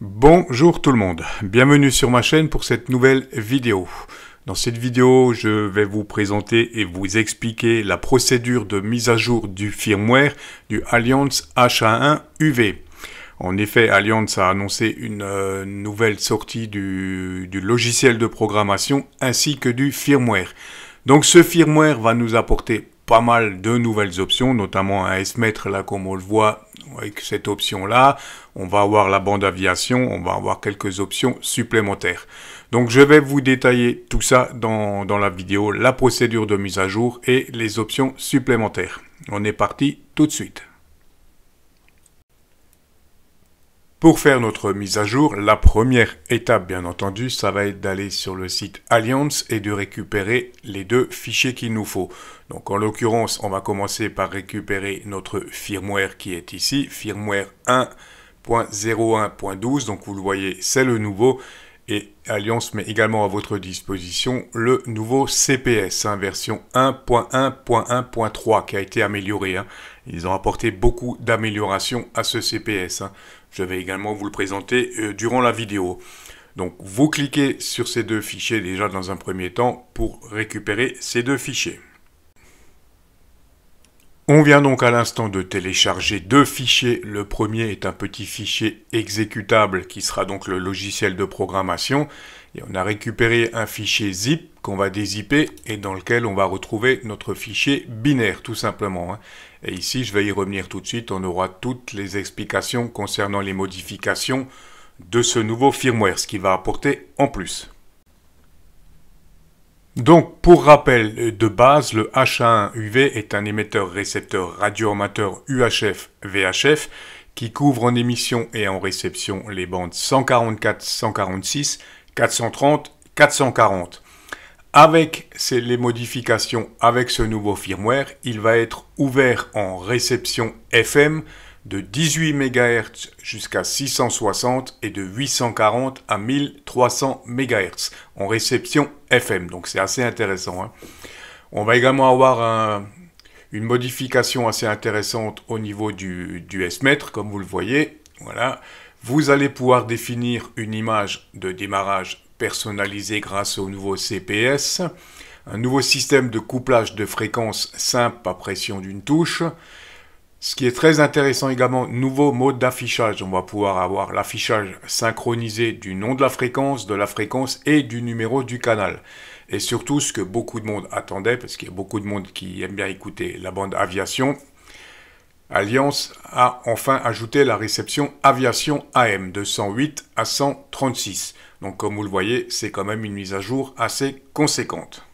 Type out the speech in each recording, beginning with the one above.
Bonjour tout le monde, bienvenue sur ma chaîne pour cette nouvelle vidéo. Dans cette vidéo, je vais vous présenter et vous expliquer la procédure de mise à jour du firmware du Alliance H1 UV. En effet, Alliance a annoncé une nouvelle sortie du logiciel de programmation ainsi que du firmware. Donc ce firmware va nous apporter pas mal de nouvelles options, notamment un S-mètre là comme on le voit avec cette option là. On va avoir la bande aviation, on va avoir quelques options supplémentaires. Donc je vais vous détailler tout ça dans la vidéo, la procédure de mise à jour et les options supplémentaires. On est parti tout de suite. Pour faire notre mise à jour, la première étape bien entendu, ça va être d'aller sur le site Alliance et de récupérer les deux fichiers qu'il nous faut. Donc en l'occurrence, on va commencer par récupérer notre firmware qui est ici, firmware 1.01.12, donc vous le voyez, c'est le nouveau. Et Alliance met également à votre disposition le nouveau CPS, version 1.1.1.3 qui a été amélioré. Ils ont apporté beaucoup d'améliorations à ce CPS. Je vais également vous le présenter durant la vidéo. Donc vous cliquez sur ces deux fichiers déjà dans un premier temps pour récupérer ces deux fichiers. On vient donc à l'instant de télécharger deux fichiers. Le premier est un petit fichier exécutable qui sera donc le logiciel de programmation. Et on a récupéré un fichier zip qu'on va dézipper et dans lequel on va retrouver notre fichier binaire tout simplement. Et ici, je vais y revenir tout de suite. On aura toutes les explications concernant les modifications de ce nouveau firmware, ce qu'il va apporter en plus. Donc, pour rappel de base, le H1 UV est un émetteur-récepteur radio-amateur UHF-VHF qui couvre en émission et en réception les bandes 144, 146, 430, 440. Avec les modifications avec ce nouveau firmware, il va être ouvert en réception FM de 18 MHz jusqu'à 660 et de 840 à 1300 MHz en réception FM. Donc c'est assez intéressant. On va également avoir une modification assez intéressante au niveau du S-mètre, comme vous le voyez. Voilà. Vous allez pouvoir définir une image de démarrage personnalisée grâce au nouveau CPS, un nouveau système de couplage de fréquences simple à pression d'une touche. Ce qui est très intéressant également, nouveau mode d'affichage. On va pouvoir avoir l'affichage synchronisé du nom de la fréquence et du numéro du canal. Et surtout, ce que beaucoup de monde attendait, parce qu'il y a beaucoup de monde qui aime bien écouter la bande aviation, Alliance a enfin ajouté la réception aviation AM de 108 à 136. Donc comme vous le voyez, c'est quand même une mise à jour assez conséquente.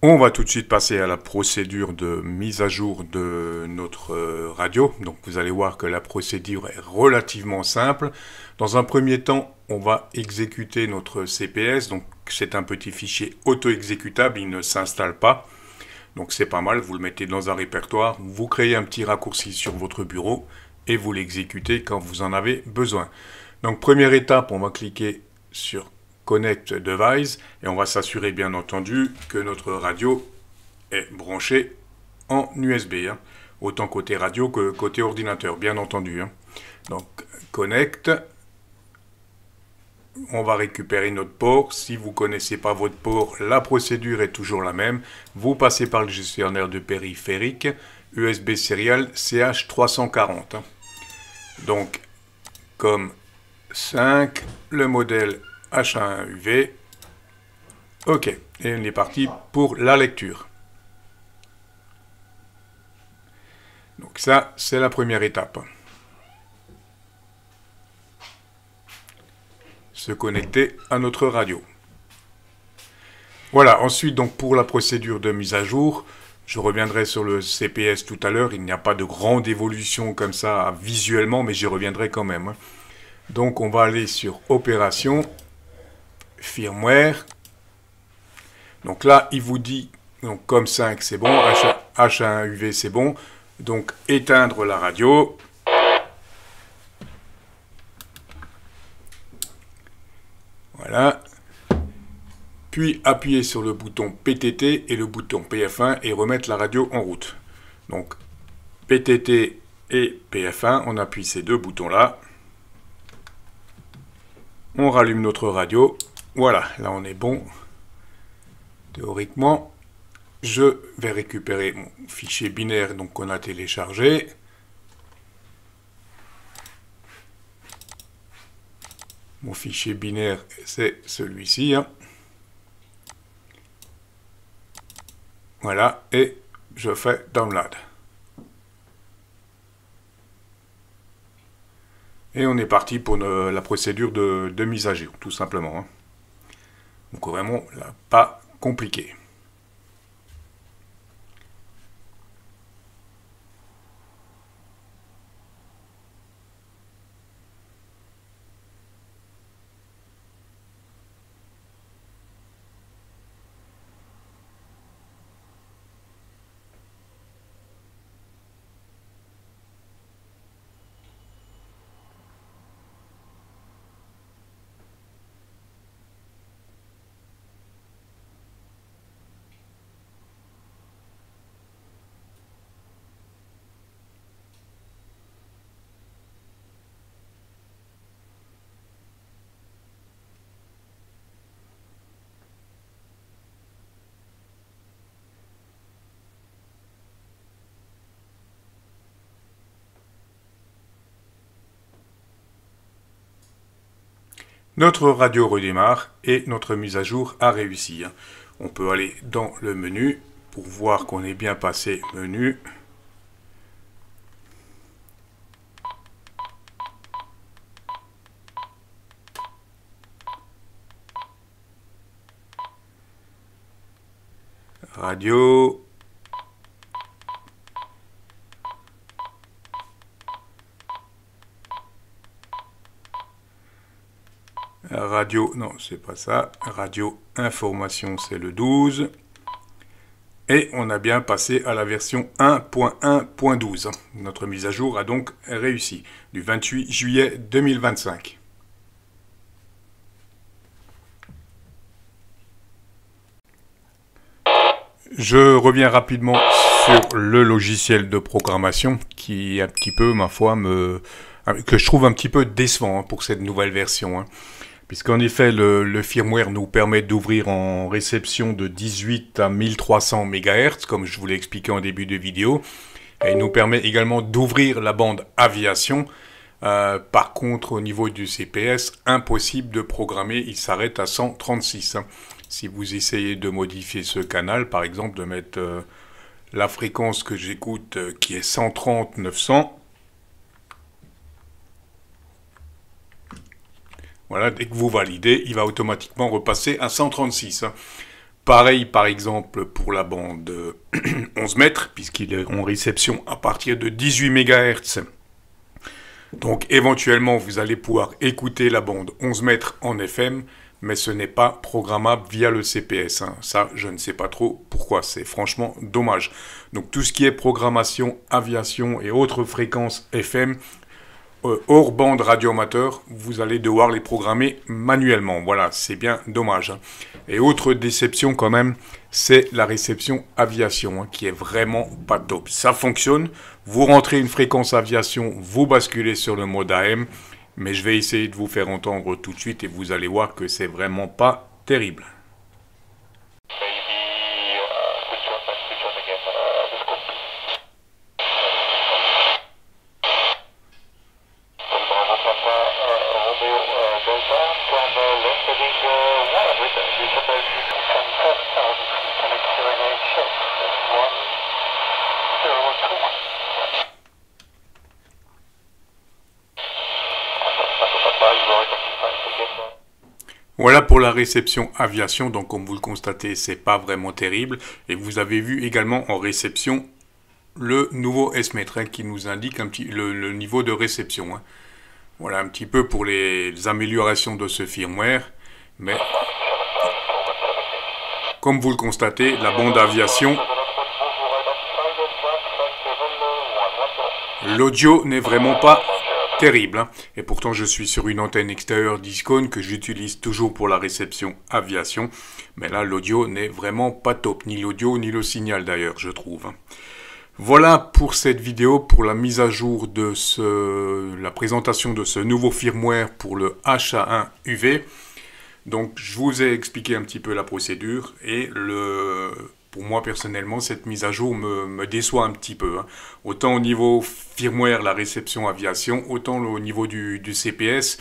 On va tout de suite passer à la procédure de mise à jour de notre radio. Donc vous allez voir que la procédure est relativement simple. Dans un premier temps, on va exécuter notre CPS. Donc c'est un petit fichier auto-exécutable, il ne s'installe pas. Donc c'est pas mal, vous le mettez dans un répertoire, vous créez un petit raccourci sur votre bureau et vous l'exécutez quand vous en avez besoin. Donc première étape, on va cliquer sur Connect Device et on va s'assurer bien entendu que notre radio est branchée en USB, autant côté radio que côté ordinateur, bien entendu. Donc Connect, on va récupérer notre port. Si vous ne connaissez pas votre port, la procédure est toujours la même. Vous passez par le gestionnaire de périphérique USB Serial CH340. Donc comme 5, le modèle H1 UV. Ok, et on est parti pour la lecture. Donc ça, c'est la première étape. Se connecter à notre radio. Voilà, ensuite, donc pour la procédure de mise à jour, je reviendrai sur le CPS tout à l'heure. Il n'y a pas de grande évolution comme ça visuellement, mais j'y reviendrai quand même. Donc on va aller sur Opération, Firmware. Donc là, il vous dit, donc comme 5 c'est bon, H1 UV c'est bon. Donc éteindre la radio. Voilà. Puis appuyer sur le bouton PTT et le bouton PF1 et remettre la radio en route. Donc PTT et PF1, on appuie ces deux boutons là. On rallume notre radio. Voilà, là on est bon. Théoriquement, je vais récupérer mon fichier binaire donc qu'on a téléchargé. Mon fichier binaire, c'est celui-ci. Hein. Voilà, et je fais download. Et on est parti pour la procédure de mise à jour, tout simplement. Hein. Donc vraiment, là, pas compliqué. Notre radio redémarre et notre mise à jour a réussi. On peut aller dans le menu pour voir qu'on est bien passé menu. Radio. Radio, non, c'est pas ça. Radio information, c'est le 12. Et on a bien passé à la version 1.1.12. Notre mise à jour a donc réussi, du 28 juillet 2025. Je reviens rapidement sur le logiciel de programmation qui, un petit peu, ma foi, que je trouve un petit peu décevant pour cette nouvelle version. Puisqu'en effet, le firmware nous permet d'ouvrir en réception de 18 à 1300 MHz, comme je vous l'ai expliqué en début de vidéo. Et il nous permet également d'ouvrir la bande aviation. Par contre, au niveau du CPS, impossible de programmer, il s'arrête à 136. Si vous essayez de modifier ce canal, par exemple, de mettre la fréquence que j'écoute qui est 130-900, voilà, dès que vous validez, il va automatiquement repasser à 136. Pareil, par exemple, pour la bande 11 mètres, puisqu'il est en réception à partir de 18 MHz. Donc, éventuellement, vous allez pouvoir écouter la bande 11 mètres en FM, mais ce n'est pas programmable via le CPS. Ça, je ne sais pas trop pourquoi. C'est franchement dommage. Donc, tout ce qui est programmation, aviation et autres fréquences FM, hors bande radioamateur, vous allez devoir les programmer manuellement. Voilà, c'est bien dommage. Et autre déception quand même, c'est la réception aviation, qui est vraiment pas top. Ça fonctionne, vous rentrez une fréquence aviation, vous basculez sur le mode AM, mais je vais essayer de vous faire entendre tout de suite et vous allez voir que c'est vraiment pas terrible. Voilà pour la réception aviation, donc comme vous le constatez, c'est pas vraiment terrible. Et vous avez vu également en réception le nouveau S-mètre qui nous indique le niveau de réception. Voilà un petit peu pour les améliorations de ce firmware. Mais comme vous le constatez, la bande aviation, l'audio n'est vraiment pas terrible. Et pourtant, je suis sur une antenne extérieure Discone que j'utilise toujours pour la réception aviation. Mais là, l'audio n'est vraiment pas top. Ni l'audio, ni le signal d'ailleurs, je trouve. Voilà pour cette vidéo, pour la mise à jour de la présentation de ce nouveau firmware pour le HA1UV. Donc je vous ai expliqué un petit peu la procédure et pour moi personnellement cette mise à jour me déçoit un petit peu, hein. Autant au niveau firmware, la réception aviation, autant au niveau du CPS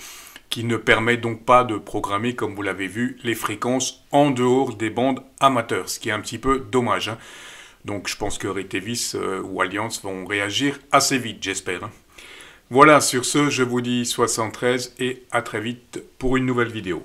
qui ne permet donc pas de programmer, comme vous l'avez vu, les fréquences en dehors des bandes amateurs, ce qui est un petit peu dommage, hein. Donc je pense que Retevis ou Alliance vont réagir assez vite, j'espère, hein. Voilà, sur ce, je vous dis 73 et à très vite pour une nouvelle vidéo.